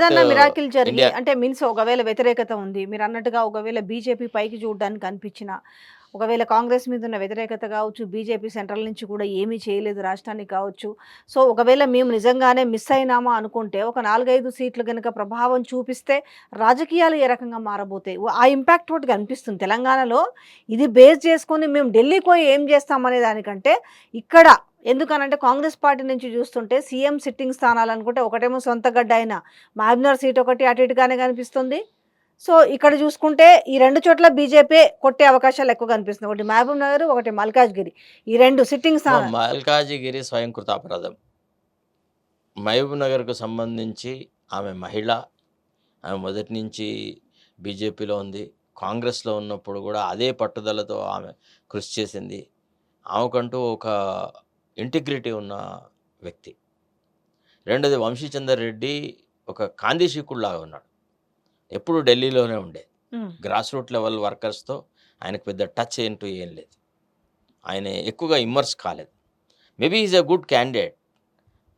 ఏదన్నా మిరాకిల్ జరిగి ఇండియా అంటే మీన్స్ ఒకవేళ వ్యతిరేకత ఉంది. మీరన్నట్టుగా ఒకవేళ బీజేపీ పైకి చూడడానికి కనిపించినా, ఒకవేళ కాంగ్రెస్ మీద ఉన్న వ్యతిరేకత కావచ్చు, బీజేపీ సెంట్రల్ నుంచి కూడా ఏమీ చేయలేదు రాష్ట్రానికి కావచ్చు. సో, ఒకవేళ మేము నిజంగానే మిస్ అయినామా అనుకుంటే ఒక 4, 5 సీట్లు గనుక ప్రభావం చూపిస్తే రాజకీయాలు ఏ రకంగా మారబోతాయి? ఆ ఇంపాక్ట్ ఒకటి కనిపిస్తుంది. తెలంగాణలో ఇది బేస్ చేసుకొని మేము ఢిల్లీకి పోయి ఏం చేస్తామనే దానికంటే ఇక్కడ ఎందుకనంటే కాంగ్రెస్ పార్టీ నుంచి చూస్తుంటే సీఎం సిట్టింగ్ స్థానాలనుకుంటే ఒకటేమో సొంత గడ్డ అయిన మహబూబ్‌నగర్ సీట్ ఒకటి అటు ఇటుగానే కనిపిస్తుంది. సో, ఇక్కడ చూసుకుంటే ఈ 2 చోట్ల బీజేపీ కొట్టే అవకాశాలు ఎక్కువ కనిపిస్తున్నాయి. ఒకటి మహబూబ్‌నగర్, ఒకటి మల్కాజ్‌గిరి. ఈ 2 సిట్టింగ్ స్థానాలు. మల్కాజిగిరి స్వయంకృత అపరాధం. మహబూబ్ నగర్‌కు సంబంధించి ఆమె మహిళ. ఆమె మొదటి నుంచి బీజేపీలో ఉంది. కాంగ్రెస్‌లో ఉన్నప్పుడు కూడా అదే పట్టుదలతో ఆమె కృషి చేసింది. ఆమెకంటూ ఒక ఇంటిగ్రిటీ ఉన్న వ్యక్తి. రెండోది వంశీచందర్ రెడ్డి ఒక కాందిశీకుడులాగా ఉన్నాడు. ఎప్పుడు ఢిల్లీలోనే ఉండే. హ్మ్. గ్రాస్ రూట్ లెవెల్ వర్కర్స్‌తో ఆయనకు పెద్ద టచ్ ఏం లేదు. ఆయన ఎక్కువగా ఇమ్మర్స్ కాలేదు. Maybe he is a good candidate.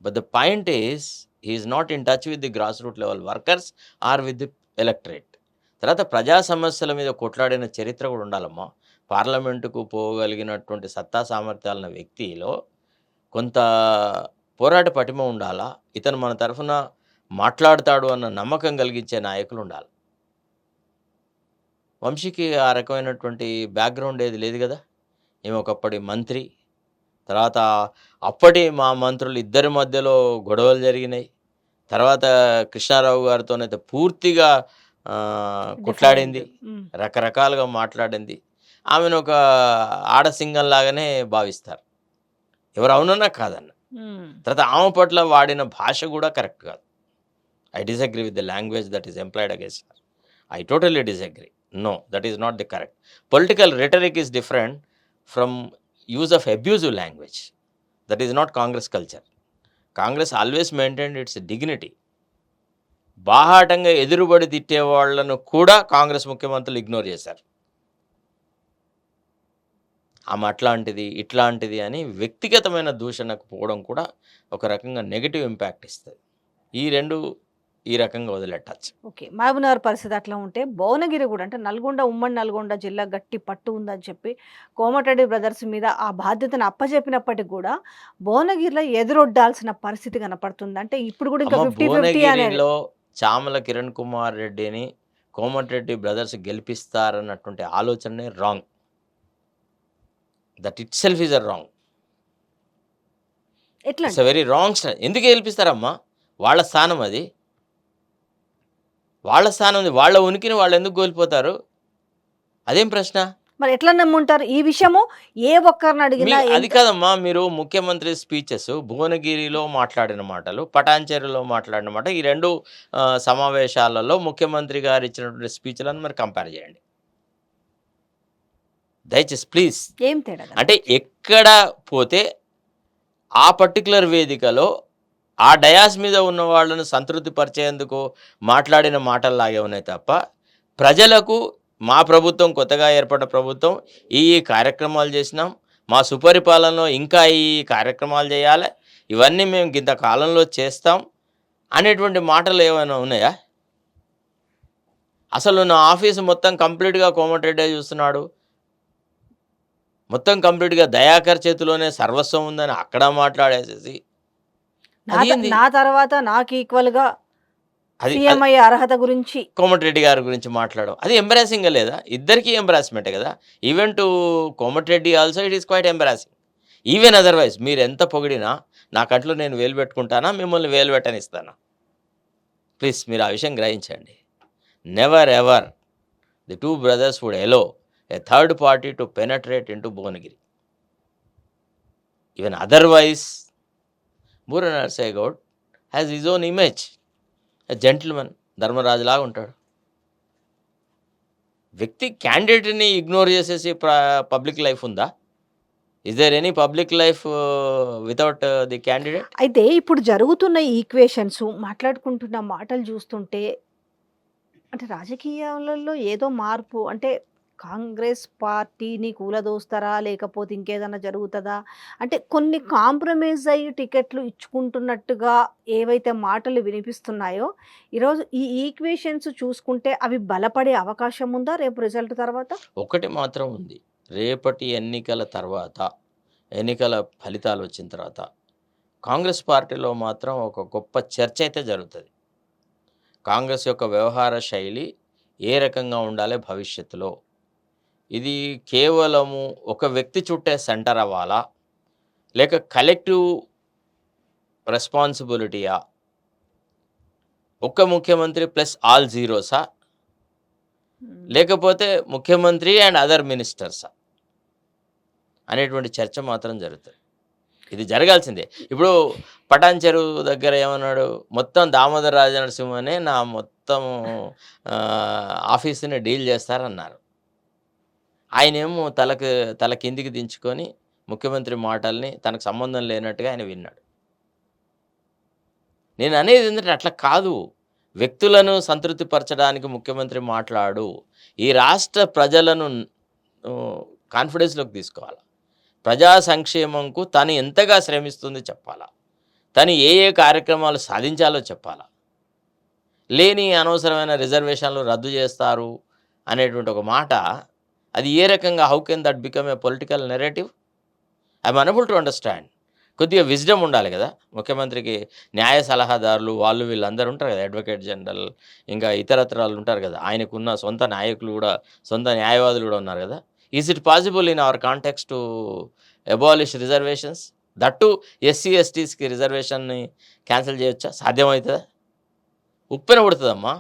But the point is he is not in touch with the grass root level workers or with the electorate. తర్వాత ప్రజా సమస్యల మీద కొట్లాడిన చరిత్ర కూడా ఉండాలమ్మా. పార్లమెంటుకు పోగలిగినటువంటి సత్తా సామర్థ్యాలున్న వ్యక్తిలో కొంత పోరాట పటిమ ఉండాలా. ఇతను మన తరఫున మాట్లాడతాడు అన్న నమ్మకం కలిగించే నాయకులు ఉండాలి. వంశీకి ఆ రకమైనటువంటి బ్యాక్‌గ్రౌండ్ ఏది లేదు గదా! ఈమె ఒకప్పటి మంత్రి. తర్వాత అప్పటి మా మంత్రులు ఇద్దరి మధ్యలో గొడవలు జరిగినాయి. తర్వాత కృష్ణారావు గారితోనైతే పూర్తిగా డిఫర్ కొట్లాడింది. అయింది. హ్మ్. రకరకాలుగా మాట్లాడింది. ఆమెను ఒక ఆడ సింగం లాగానే భావిస్తారు. ఎవరు అవునన్నా కాదన్నా. హ్మ్. తర్వాత ఆమె పట్ల వాడిన భాష గూడా కరెక్ట్ కాదు. I disagree with the language that is employed against her. I totally disagree. No, that is not the correct. Political rhetoric is different from use of abusive language. That is not Congress culture. Congress always maintained its dignity. బాహాటంగా ఎదురుబడి తిట్టే వాళ్ళను కూడా కాంగ్రెస్ ముఖ్యమంత్రులు ignore చేశారు. ఆమె అట్లాంటిది, ఇట్లాంటిది అని వ్యక్తిగతమైన దూషణకు పోవడం కూడా ఒక రకంగా నెగెటివ్ ఇంపాక్ట్ ఇస్తది. ఈ 2 ఈ రకంగా వదిలెట్టచ్చు. ఓకే. మహబూబ్‌నగర్ పరిస్థితి అట్లా ఉంటే, భువనగిరి గూడా అంటే నల్గొండ, ఉమ్మడి నల్గొండ జిల్లా గట్టి పట్టు ఉందని చెప్పి, కోమటిరెడ్డి బ్రదర్స్ మీద ఆ బాధ్యతను అప్పజెప్పినప్పటికి గూడా, భువనగిరిలో ఎదురొడ్డాల్సిన పరిస్థితి కనపడుతుంది. అంటే ఇప్పుడు గూడా ఇంకా 50, 50 అనేది. భువనగిరిలో చామల కిరణ్ కుమార్ రెడ్డిని కోమటిరెడ్డి బ్రదర్స్ గెలిపిస్తారన్నటువంటి ఆలోచనే wrong. That itself is a wrong. It's a ఎట్లంటారు? వెరీ రాంగ్ ఎందుకు గెలిపిస్తారమ్మా? వాళ్ళ స్థానం అది. వాళ్ళ స్థానం ఉంది. వాళ్ళ ఉనికిని వాళ్ళు ఎందుకు కోల్పోతారు? అదేం ప్రశ్న? మరి ఎట్లా నమ్ముంటారు? ఈ విషయము ఏ ఒక్కరిని అడిగినా అది కాదమ్మా, మీరు ముఖ్యమంత్రి స్పీచెస్ భువనగిరిలో మాట్లాడిన మాటలు, పటాన్చెరులో మాట్లాడిన మాట, ఈ 2 సమావేశాలలో ముఖ్యమంత్రి గారు ఇచ్చినటువంటి స్పీచ్‌లను మరి కంపేర్ చేయండి. దయచేసి ప్లీజ్. ఏం తేడా అంటే కనిపించింది? ఎక్కడ పోతే ఆ పర్టిక్యులర్ వేదికలో ఆ డయాస్ మీద ఉన్న వాళ్ళను సంతృప్తి పరిచేందుకు మాట్లాడిన మాటల్లాగే ఉన్నాయి తప్ప, ప్రజలకు మా ప్రభుత్వం కొత్తగా ఏర్పడ్డ ప్రభుత్వం ఈ కార్యక్రమాలు చేసినాం. మా సుపరిపాలనలో ఇంకా ఈ కార్యక్రమాలు చేయాలి. ఇవన్నీ మేము ఇంత కాలంలో చేస్తాం అనేటువంటి మాటలు ఏమైనా ఉన్నాయా? అసలు నా ఆఫీసు మొత్తం కంప్లీట్‌గా కోమటిరెడ్డే చూస్తున్నాడు. మొత్తం కంప్లీట్‌గా దయాకర్ చేతిలోనే సర్వస్వం ఉందని అక్కడ మాట్లాడేసేసి అదేంది? నా తర్వాత నాకు ఈక్వల్‌గా అది సీఎం అయ్యే అర్హత గురించి. కోమటిరెడ్డి గారి గురించి మాట్లాడడం. అది ఎంబారాసింగ్‌గా లేదా? ఇద్దరికీ ఎంబారాస్మెంటే కదా! Even to Komatireddy also it is quite embarrassing. Even otherwise మీరెంత పొగిడినా నా కంట్లో నేను వేలు పెట్టుకుంటానా? మిమ్మల్ని వేలు పెట్టనిస్తానా? ప్లీజ్ మీరు ఆ విషయం గ్రహించండి. Never ever the 2 brothers would allow a third party to penetrate into Bhuvanagiri. Even otherwise, Bura Narsai Gaud has his own image. A gentleman, Dharmaraju లాగా ఉంటాడు. వ్యక్తి క్యాండిడేట్ని ఇగ్నోర్ చేసేసి పబ్లిక్ లైఫ్ ఉందా? Is there any public life without the candidate? అయితే ఇప్పుడు జరుగుతున్న equations మాట్లాడుకుంటున్న మాటలు చూస్తుంటే అంటే రాజకీయాలలో ఏదో మార్పు అంటే కాంగ్రెస్ పార్టీని కూలదోస్తారా? లేకపోతే ఇంకేదన్నా జరుగుతదా? అంటే కొన్ని కాంప్రమైజ్ అయ్యి టికెట్లు ఇచ్చుకుంటున్నట్టుగా ఏవైతే మాటలు వినిపిస్తున్నాయో, ఈరోజు ఈ ఈక్వేషన్స్ చూసుకుంటే అవి బలపడే అవకాశం ఉందా రేపు రిజల్ట్ తర్వాత? ఒకటి మాత్రం ఉంది. రేపటి ఎన్నికల తర్వాత, ఎన్నికల ఫలితాలు వచ్చిన తర్వాత కాంగ్రెస్ పార్టీలో మాత్రం ఒక గొప్ప చర్చ అయితే జరుగుతది. కాంగ్రెస్ యొక్క వ్యవహార శైలి ఏ రకంగా ఉండాలి భవిష్యత్తులో? ఇది కేవలము ఒక వ్యక్తి చుట్టే సెంటర్ అవ్వాలా? లేక కలెక్టివ్ రెస్పాన్సిబిలిటీయా? ఒక్క ముఖ్యమంత్రి ప్లస్ ఆల్ జీరోసా? హ్మ్. లేకపోతే ముఖ్యమంత్రి అండ్ అదర్ మినిస్టర్సా? అనేటువంటి చర్చ మాత్రం జరుగుతది. ఇది జరగాల్సిందే. ఇప్పుడు పటాన్ చెరువు దగ్గర ఏమన్నాడు? మొత్తం దామోదర రాజనరసింహనే నా మొత్తం ఆఫీస్‌ని డీల్ చేస్తారన్నారు. ఆయనేమో తల కిందికి దించుకొని ముఖ్యమంత్రి మాటల్ని తనకు సంబంధం లేనట్టుగా ఆయన విన్నాడు. నేననేదేంటంటే అట్లా కాదు. వ్యక్తులను సంతృప్తిపరచడానికి ముఖ్యమంత్రి మాట్లాడు. ఈ రాష్ట్ర ప్రజలను కాన్ఫిడెన్స్‌లోకి తీసుకోవాలా. ప్రజా సంక్షేమంకు తను ఎంతగా శ్రమిస్తుంది చెప్పాలా. తను ఏ ఏ కార్యక్రమాలు సాధించాలో చెప్పాలా. లేని అనవసరమైన రిజర్వేషన్లు రద్దు చేస్తారు అనేటువంటి ఒక మాట, అది ఏ రకంగా how can that become a political narrative? I'm honourable to understand. కొద్దిగా విజ్డమ్ ఉండాలి గదా! ముఖ్యమంత్రికి న్యాయ సలహాదారులు వాళ్ళు వీళ్ళందరూ ఉంటారు గదా! అడ్వకేట్ జనరల్ ఇంకా ఇతరత్రాలు ఉంటారు గదా! ఆయనకున్న సొంత నాయకులు గూడా, సొంత న్యాయవాదులు గూడా ఉన్నారు గదా! Is it possible in our context to abolish reservations? That too SC, ఎస్టీస్‌కి రిజర్వేషన్‌ని క్యాన్సెల్ చేయొచ్చా? సాధ్యమవుతదా? ఉప్పెన పుడతదమ్మా.